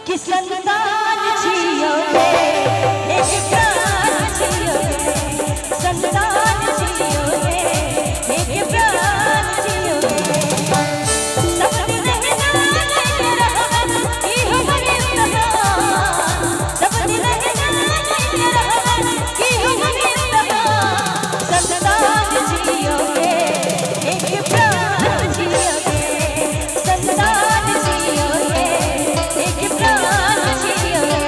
कि संतान छियो रे एक प्राण छियो रे संतान छियो रे एक प्राण छियो रे सपने रहना नहीं रहा कि हमारे इम्तिहान सपने रहना नहीं रहा कि हमारे इम्तिहान संतान छियो रे एक प्राण छियो रे संतान छियो रे एक प्राण छियो रे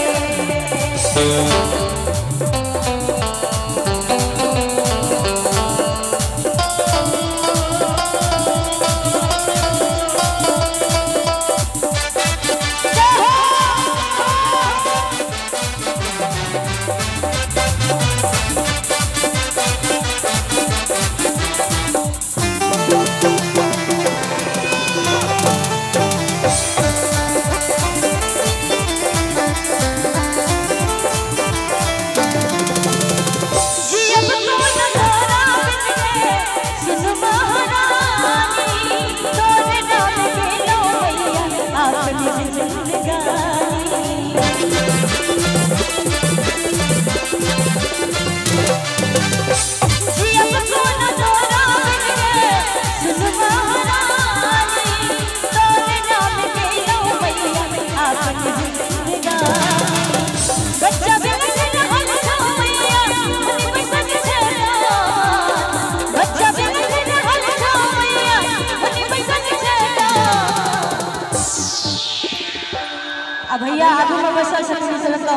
भैया आगू में बैसल छथिन से लगता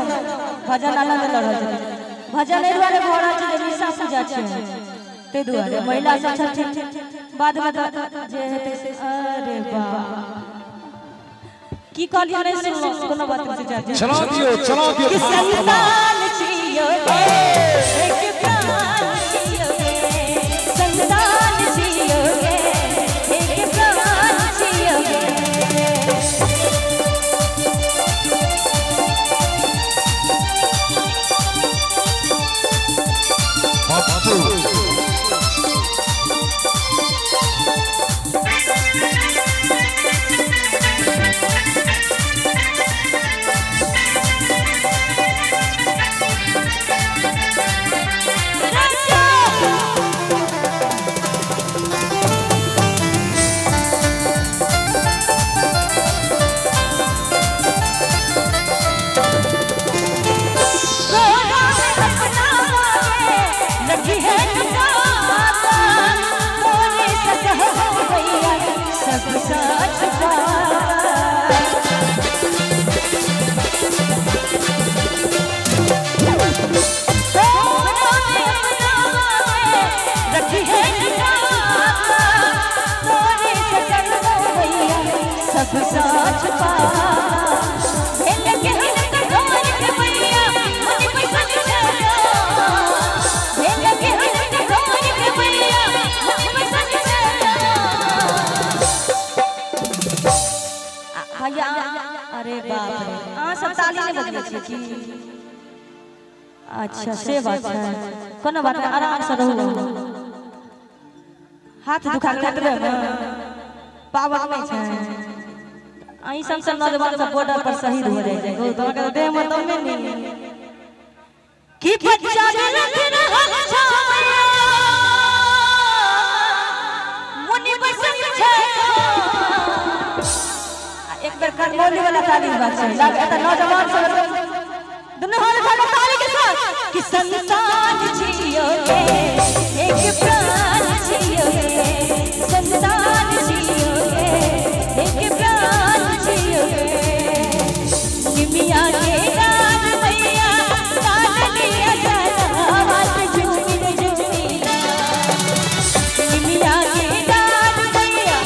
भजन आनंद ल रहल छथिन भजन एहि दुआरे भऽ रहल छै जे निशा पूजा छै ताहि दुआरे महिला सब छथिन बाद में जे हेतै से अरे वाह की कहलियै नहि सुनो कोनो बात नहि छै चला दियो कि संतान छियो रे एक प्राण छियो रे संतान छियो रे एक प्राण छियो रे अरे बाप रे अहाँ सब ताली नहीं बजबै छी की अच्छा से बात है कोनो बात नहीं आराम से रहू हाथ दुखा के देबै पावर नहीं छै अहीं सब नौजवान सब बॉर्डर पर शहीद हो जाए तो के देह में दम नहीं की बच्चा लग रहल छाया मुनि बसन छै एक बार करमौली वाला ताली बात है लाग एत नौजवान सब दुनू हाथ उठा के ताली के साथ कि संतान छियो रे एक प्राण छियो रे संतान छियो रे एक प्राण छियो रे निमिया के गान मैया तान लिया जाना आवाज झूमी झूमी निमिया के गान मैया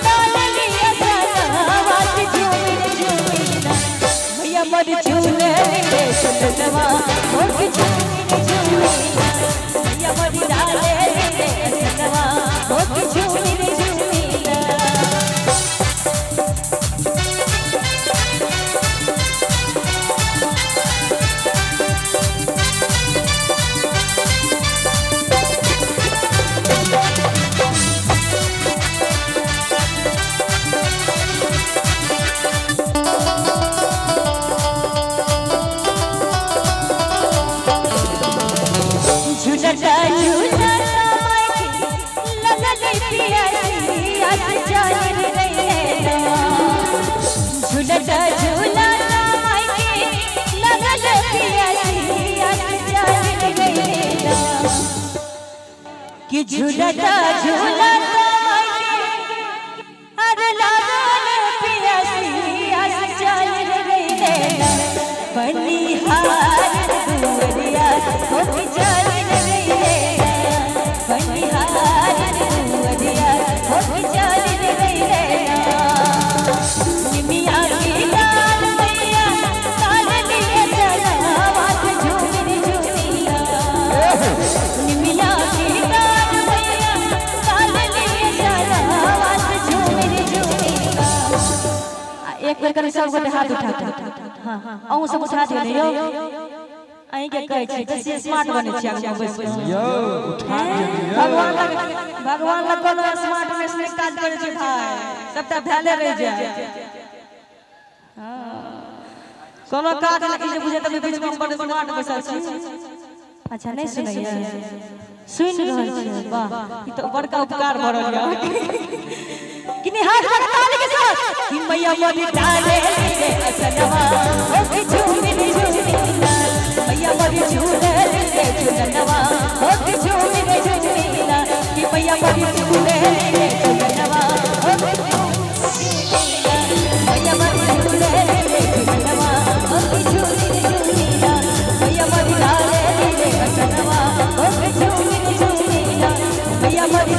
तान लिया जाना आवाज झूमी झूमी मैया मर झूले रे सुनवा और झूमी झूमी मैया कि झूलता झूलता अरे लागल पियासिया चल गई लेना बनिहार दुवरिया हो कि चल गई लेना बनिहार दुवरिया हो कि चल गई लेना निमिया की डाल मैया डाल लिए चला बात झूमी झूमिया निमिया की डाल मैया डाल लिए चला बात झूमी झूमिया एक बार कर सब गोटे हाथ उठा हां अहू सब उठा दियो अहीं के कहै छी त स्मार्ट बनै छी आगू बस यो उठा भगवान लग कोनो स्मार्टनेस में काज करे छी भाई सबटा भैले रह जाय कोनो काज लगी जे बुझे तब बीच में बड़ स्मार्ट बैसल छी अच्छा नहीं सुनैया सुन रहल छी वाह ई तो बड़का उपकार भ रहल है किने हाथ में ताली के साथ कि मैया मोदी डाले ले असनवा ओ कि झूमी झूमिना मैया मोदी झूले ले झूलनवा ओ कि झूमी झूमिना कि मैया मोदी झूले ले झूलनवा ओ कि मैया मोदी झूले ले झूलनवा ओ कि झूमी झूमिना मैया मोदी डाले ले असनवा ओ कि झूमी झूमिना मैया मोदी